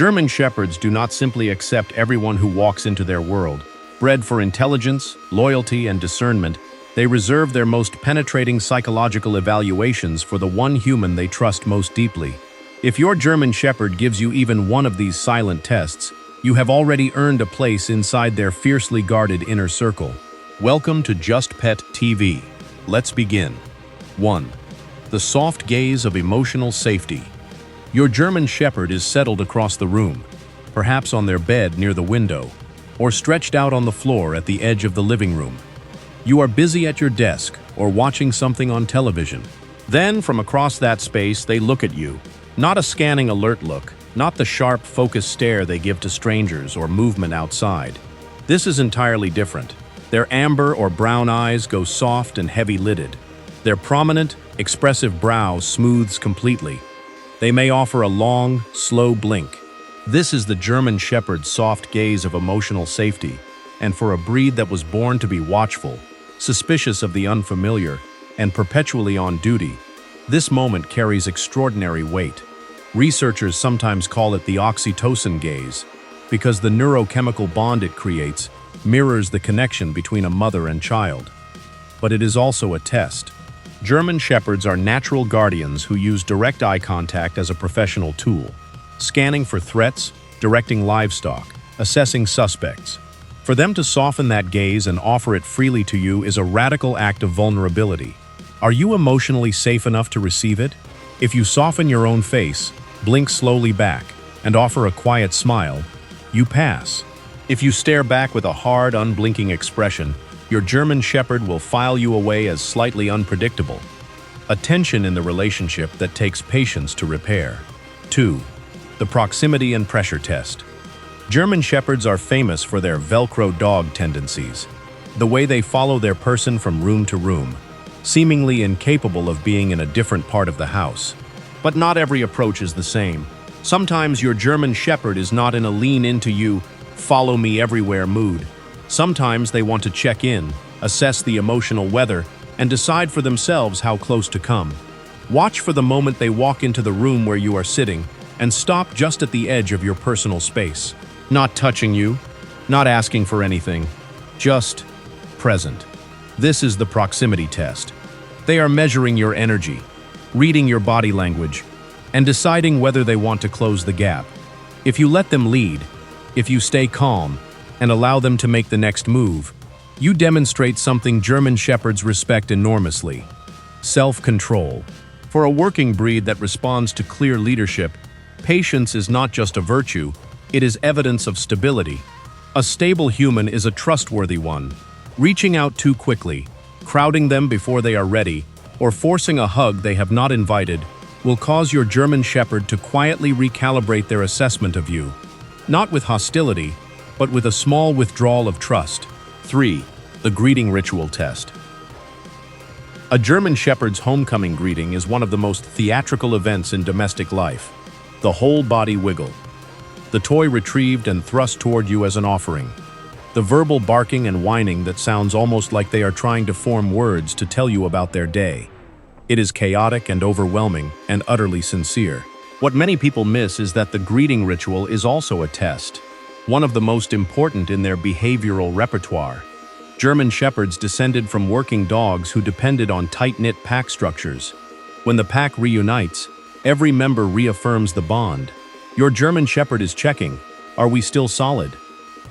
German Shepherds do not simply accept everyone who walks into their world. Bred for intelligence, loyalty, and discernment, they reserve their most penetrating psychological evaluations for the one human they trust most deeply. If your German Shepherd gives you even one of these silent tests, you have already earned a place inside their fiercely guarded inner circle. Welcome to Just Pet TV. Let's begin. 1. The soft gaze of emotional safety. Your German Shepherd is settled across the room, perhaps on their bed near the window, or stretched out on the floor at the edge of the living room. You are busy at your desk or watching something on television. Then, from across that space, they look at you. Not a scanning alert look, not the sharp, focused stare they give to strangers or movement outside. This is entirely different. Their amber or brown eyes go soft and heavy-lidded. Their prominent, expressive brow smooths completely. They may offer a long, slow blink. This is the German Shepherd's soft gaze of emotional safety, and for a breed that was born to be watchful, suspicious of the unfamiliar, and perpetually on duty, this moment carries extraordinary weight. Researchers sometimes call it the oxytocin gaze, because the neurochemical bond it creates mirrors the connection between a mother and child. But it is also a test. German Shepherds are natural guardians who use direct eye contact as a professional tool, scanning for threats, directing livestock, assessing suspects. For them to soften that gaze and offer it freely to you is a radical act of vulnerability. Are you emotionally safe enough to receive it? If you soften your own face, blink slowly back, and offer a quiet smile, you pass. If you stare back with a hard, unblinking expression, your German Shepherd will file you away as slightly unpredictable. A tension in the relationship that takes patience to repair. 2. The proximity and pressure test. German Shepherds are famous for their Velcro dog tendencies, the way they follow their person from room to room, seemingly incapable of being in a different part of the house. But not every approach is the same. Sometimes your German Shepherd is not in a lean into you, follow me everywhere mood. Sometimes they want to check in, assess the emotional weather, and decide for themselves how close to come. Watch for the moment they walk into the room where you are sitting and stop just at the edge of your personal space. Not touching you, not asking for anything, just present. This is the proximity test. They are measuring your energy, reading your body language, and deciding whether they want to close the gap. If you let them lead, if you stay calm, and allow them to make the next move, you demonstrate something German Shepherds respect enormously: self-control. For a working breed that responds to clear leadership, patience is not just a virtue, it is evidence of stability. A stable human is a trustworthy one. Reaching out too quickly, crowding them before they are ready, or forcing a hug they have not invited will cause your German Shepherd to quietly recalibrate their assessment of you. Not with hostility, but with a small withdrawal of trust. 3. The greeting ritual test. A German Shepherd's homecoming greeting is one of the most theatrical events in domestic life. The whole body wiggle. The toy retrieved and thrust toward you as an offering. The verbal barking and whining that sounds almost like they are trying to form words to tell you about their day. It is chaotic and overwhelming and utterly sincere. What many people miss is that the greeting ritual is also a test, one of the most important in their behavioral repertoire. German Shepherds descended from working dogs who depended on tight-knit pack structures. When the pack reunites, every member reaffirms the bond. Your German Shepherd is checking, are we still solid?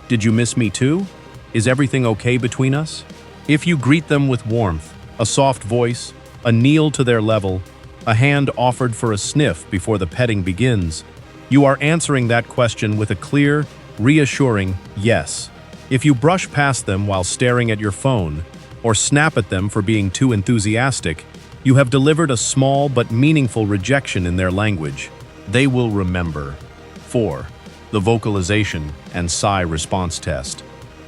Did you miss me too? Is everything okay between us? If you greet them with warmth, a soft voice, a kneel to their level, a hand offered for a sniff before the petting begins, you are answering that question with a clear, reassuring yes. If you brush past them while staring at your phone, or snap at them for being too enthusiastic, you have delivered a small but meaningful rejection in their language. They will remember. 4. The vocalization and sigh response test.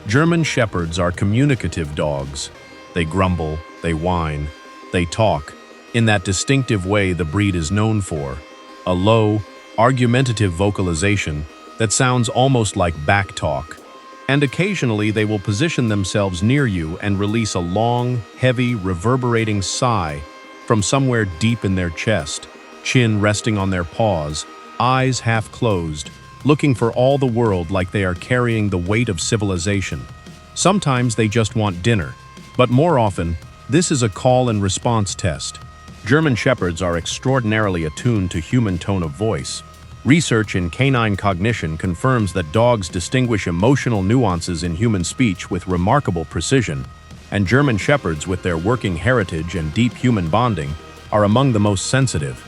German Shepherds are communicative dogs. They grumble, they whine, they talk, in that distinctive way the breed is known for, a low, argumentative vocalization that sounds almost like backtalk. And occasionally they will position themselves near you and release a long, heavy, reverberating sigh from somewhere deep in their chest, chin resting on their paws, eyes half closed, looking for all the world like they are carrying the weight of civilization. Sometimes they just want dinner, but more often, this is a call and response test. German Shepherds are extraordinarily attuned to human tone of voice. Research in canine cognition confirms that dogs distinguish emotional nuances in human speech with remarkable precision, and German Shepherds, with their working heritage and deep human bonding, are among the most sensitive.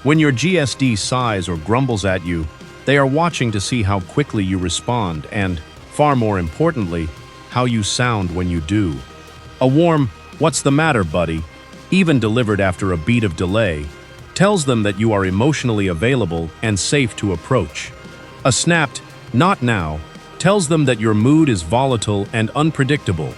When your GSD sighs or grumbles at you, they are watching to see how quickly you respond and, far more importantly, how you sound when you do. A warm, "What's the matter, buddy?" even delivered after a beat of delay, tells them that you are emotionally available and safe to approach. A snapped, "Not now," tells them that your mood is volatile and unpredictable.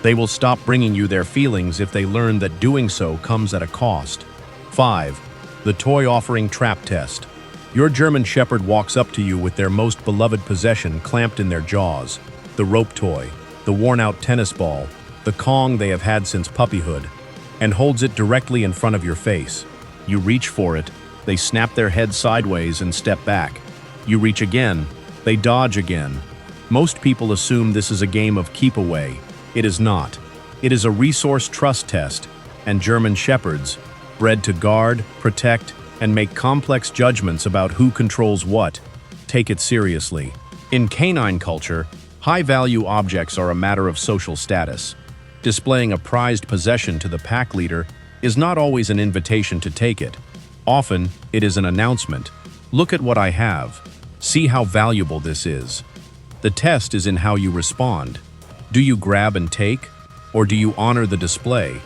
They will stop bringing you their feelings if they learn that doing so comes at a cost. 5. The toy offering trap test. Your German Shepherd walks up to you with their most beloved possession clamped in their jaws, the rope toy, the worn-out tennis ball, the Kong they have had since puppyhood, and holds it directly in front of your face. You reach for it, they snap their head sideways and step back. You reach again, they dodge again. Most people assume this is a game of keep away. It is not. It is a resource trust test, and German Shepherds, bred to guard, protect, and make complex judgments about who controls what, take it seriously. In canine culture, high-value objects are a matter of social status. Displaying a prized possession to the pack leader is not always an invitation to take it. Often, it is an announcement. Look at what I have. See how valuable this is. The test is in how you respond. Do you grab and take, or do you honor the display?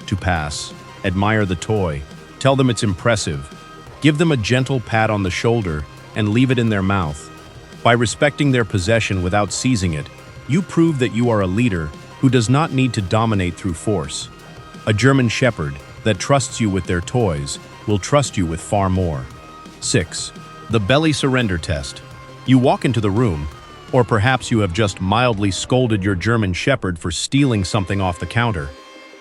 To pass, admire the toy, tell them it's impressive, give them a gentle pat on the shoulder, and leave it in their mouth. By respecting their possession without seizing it, you prove that you are a leader who does not need to dominate through force. A German Shepherd that trusts you with their toys will trust you with far more. 6. The belly surrender test. You walk into the room, or perhaps you have just mildly scolded your German Shepherd for stealing something off the counter,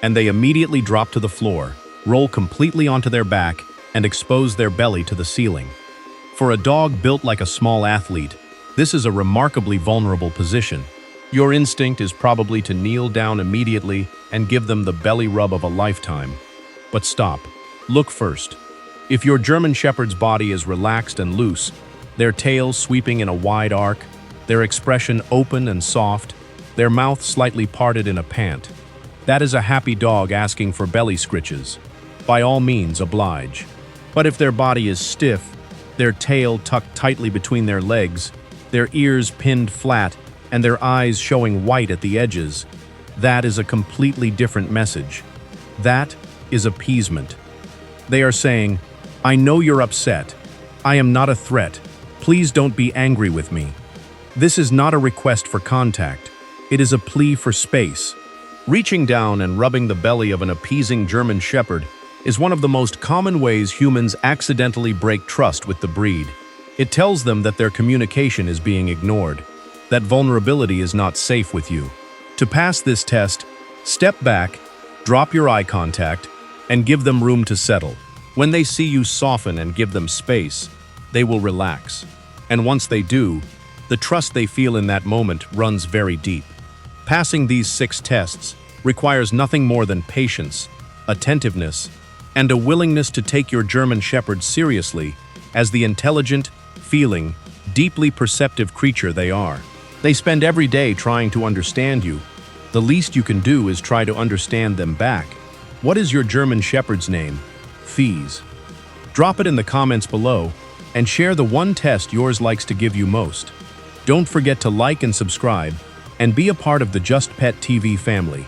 and they immediately drop to the floor, roll completely onto their back, and expose their belly to the ceiling. For a dog built like a small athlete, this is a remarkably vulnerable position. Your instinct is probably to kneel down immediately and give them the belly rub of a lifetime. But stop. Look first. If your German Shepherd's body is relaxed and loose, their tail sweeping in a wide arc, their expression open and soft, their mouth slightly parted in a pant, that is a happy dog asking for belly scritches. By all means, oblige. But if their body is stiff, their tail tucked tightly between their legs, their ears pinned flat, and their eyes showing white at the edges, that is a completely different message. That is appeasement. They are saying, "I know you're upset. I am not a threat. Please don't be angry with me." This is not a request for contact. It is a plea for space. Reaching down and rubbing the belly of an appeasing German Shepherd is one of the most common ways humans accidentally break trust with the breed. It tells them that their communication is being ignored, that vulnerability is not safe with you. To pass this test, step back, drop your eye contact, and give them room to settle. When they see you soften and give them space, they will relax. And once they do, the trust they feel in that moment runs very deep. Passing these 6 tests requires nothing more than patience, attentiveness, and a willingness to take your German Shepherd seriously as the intelligent, feeling, deeply perceptive creature they are. They spend every day trying to understand you. The least you can do is try to understand them back. What is your German Shepherd's name? Fees. Drop it in the comments below and share the one test yours likes to give you most. Don't forget to like and subscribe and be a part of the Just Pet TV family.